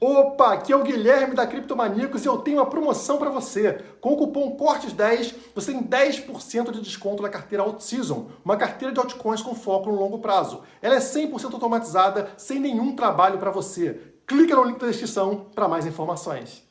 Opa, aqui é o Guilherme da Criptomaníacos e eu tenho uma promoção para você. Com o cupom CORTES10, você tem 10% de desconto na carteira Alt-Season, uma carteira de altcoins com foco no longo prazo. Ela é 100% automatizada, sem nenhum trabalho para você. Clica no link da descrição para mais informações.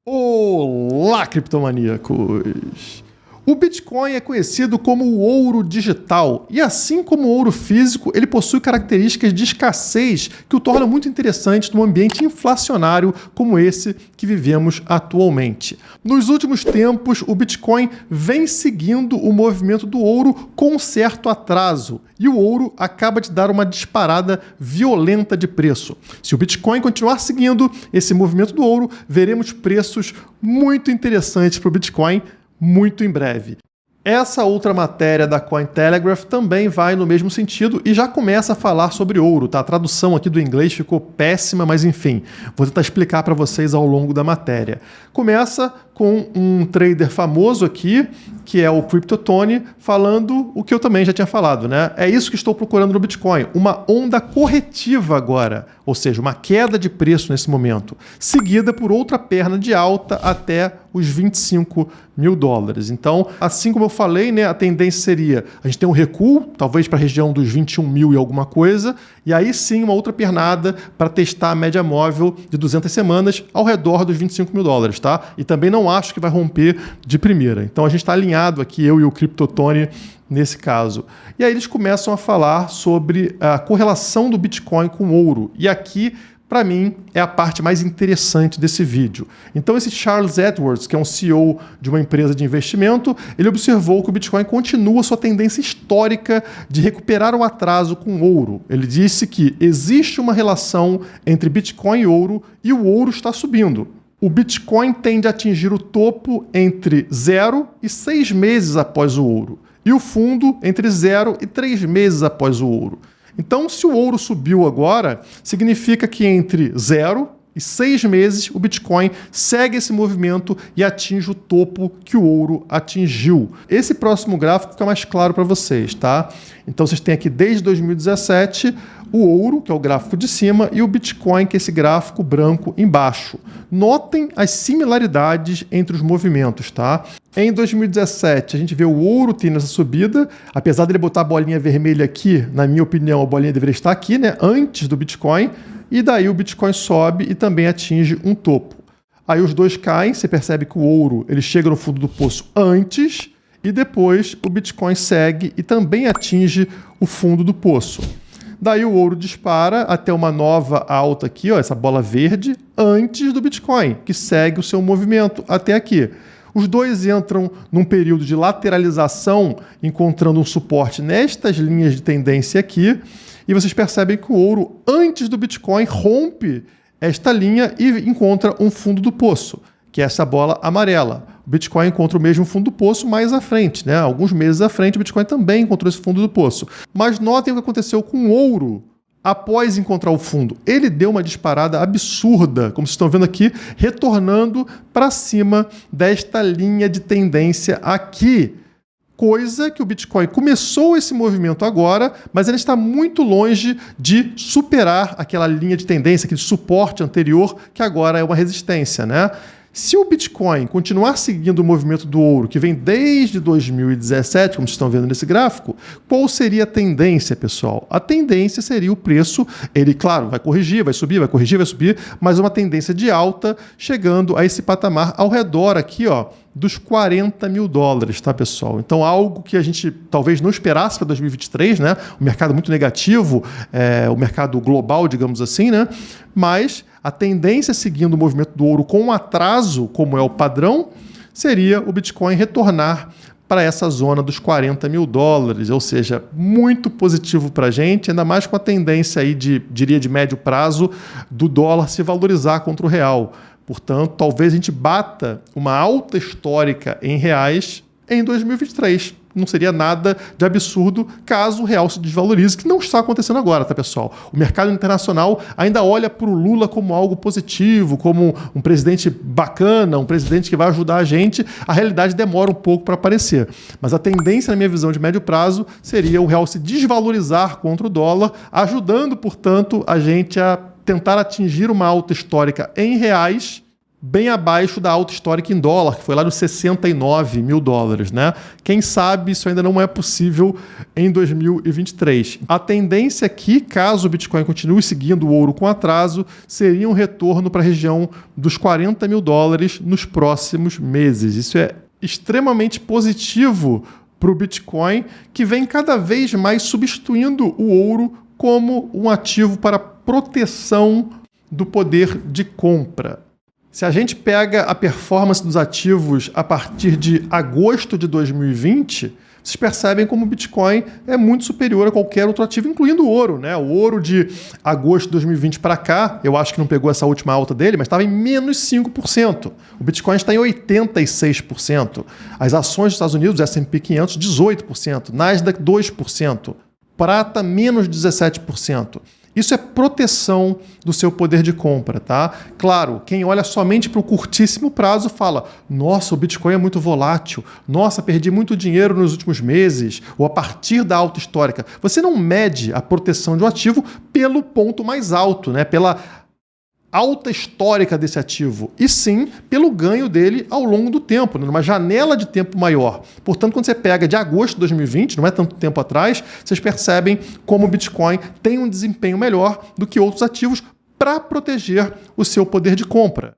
Olá, criptomaníacos! O Bitcoin é conhecido como o ouro digital e, assim como o ouro físico, ele possui características de escassez que o tornam muito interessante num ambiente inflacionário como esse que vivemos atualmente. Nos últimos tempos, o Bitcoin vem seguindo o movimento do ouro com um certo atraso e o ouro acaba de dar uma disparada violenta de preço. Se o Bitcoin continuar seguindo esse movimento do ouro, veremos preços muito interessantes para o Bitcoin muito em breve. Essa outra matéria da Cointelegraph também vai no mesmo sentido e já começa a falar sobre ouro, tá? A tradução aqui do inglês ficou péssima, mas enfim, vou tentar explicar para vocês ao longo da matéria. Começa com um trader famoso aqui, que é o CryptoTony, falando o que eu também já tinha falado, né? É isso que estou procurando no Bitcoin, uma onda corretiva agora, ou seja, uma queda de preço nesse momento, seguida por outra perna de alta até os 25 mil dólares. Então, assim como eu falei, né, a tendência seria a gente ter um recuo, talvez para a região dos 21 mil e alguma coisa, e aí sim uma outra pernada para testar a média móvel de 200 semanas ao redor dos 25 mil dólares, tá? E também não acho que vai romper de primeira. Então a gente está alinhado aqui, eu e o CryptoTony, nesse caso. E aí eles começam a falar sobre a correlação do Bitcoin com o ouro. E aqui, para mim, é a parte mais interessante desse vídeo. Então esse Charles Edwards, que é um CEO de uma empresa de investimento, ele observou que o Bitcoin continua sua tendência histórica de recuperar o atraso com o ouro. Ele disse que existe uma relação entre Bitcoin e ouro o ouro está subindo. O Bitcoin tende a atingir o topo entre 0 e 6 meses após o ouro, e o fundo entre 0 e 3 meses após o ouro. Então, se o ouro subiu agora, significa que entre 0 e 6 meses o Bitcoin segue esse movimento e atinge o topo que o ouro atingiu. Esse próximo gráfico fica mais claro para vocês, tá? Então vocês têm aqui desde 2017 o ouro, que é o gráfico de cima, e o Bitcoin, que é esse gráfico branco embaixo. Notem as similaridades entre os movimentos, tá? Em 2017, a gente vê o ouro tendo essa subida, apesar dele botar a bolinha vermelha aqui, na minha opinião, a bolinha deveria estar aqui, né? Antes do Bitcoin, e daí o Bitcoin sobe e também atinge um topo. Aí os dois caem, você percebe que o ouro ele chega no fundo do poço antes, e depois o Bitcoin segue e também atinge o fundo do poço. Daí o ouro dispara até uma nova alta aqui, ó, essa bola verde, antes do Bitcoin, que segue o seu movimento até aqui. Os dois entram num período de lateralização, encontrando um suporte nestas linhas de tendência aqui, e vocês percebem que o ouro, antes do Bitcoin, rompe esta linha e encontra um fundo do poço, que é essa bola amarela. O Bitcoin encontra o mesmo fundo do poço mais à frente, né? Alguns meses à frente, o Bitcoin também encontrou esse fundo do poço. Mas notem o que aconteceu com o ouro após encontrar o fundo. Ele deu uma disparada absurda, como vocês estão vendo aqui, retornando para cima desta linha de tendência aqui. Coisa que o Bitcoin começou esse movimento agora, mas ele está muito longe de superar aquela linha de tendência, aquele suporte anterior, que agora é uma resistência, né? Se o Bitcoin continuar seguindo o movimento do ouro, que vem desde 2017, como vocês estão vendo nesse gráfico, qual seria a tendência, pessoal? A tendência seria o preço, ele, claro, vai corrigir, vai subir, vai corrigir, vai subir, mas uma tendência de alta, chegando a esse patamar ao redor aqui, ó, dos 40 mil dólares, tá, pessoal? Então, algo que a gente talvez não esperasse para 2023, né? O mercado muito negativo, o mercado global, digamos assim, né? Mas a tendência seguindo o movimento do ouro com um atraso, como é o padrão, seria o Bitcoin retornar para essa zona dos 40 mil dólares, ou seja, muito positivo para a gente, ainda mais com a tendência aí diria, de médio prazo do dólar se valorizar contra o real. Portanto, talvez a gente bata uma alta histórica em reais em 2023. Não seria nada de absurdo caso o real se desvalorize, que não está acontecendo agora, tá, pessoal? O mercado internacional ainda olha para o Lula como algo positivo, como um presidente bacana, um presidente que vai ajudar a gente. A realidade demora um pouco para aparecer. Mas a tendência, na minha visão de médio prazo, seria o real se desvalorizar contra o dólar, ajudando, portanto, a gente a tentar atingir uma alta histórica em reais, bem abaixo da alta histórica em dólar, que foi lá nos 69 mil dólares, né? Quem sabe isso ainda não é possível em 2023. A tendência aqui, caso o Bitcoin continue seguindo o ouro com atraso, seria um retorno para a região dos 40 mil dólares nos próximos meses. Isso é extremamente positivo para o Bitcoin, que vem cada vez mais substituindo o ouro como um ativo para proteção do poder de compra. Se a gente pega a performance dos ativos a partir de agosto de 2020, vocês percebem como o Bitcoin é muito superior a qualquer outro ativo, incluindo o ouro, né? O ouro de agosto de 2020 para cá, eu acho que não pegou essa última alta dele, mas estava em menos 5%. O Bitcoin está em 86%. As ações dos Estados Unidos, S&P 500, 18%. Nasdaq, 2%. Prata, menos 17%. Isso é proteção do seu poder de compra, tá? Claro, quem olha somente para o curtíssimo prazo fala: nossa, o Bitcoin é muito volátil, nossa, perdi muito dinheiro nos últimos meses, ou a partir da alta histórica. Você não mede a proteção de um ativo pelo ponto mais alto, né? Pela alta histórica desse ativo, e sim pelo ganho dele ao longo do tempo, numa janela de tempo maior. Portanto, quando você pega de agosto de 2020, não é tanto tempo atrás, vocês percebem como o Bitcoin tem um desempenho melhor do que outros ativos para proteger o seu poder de compra.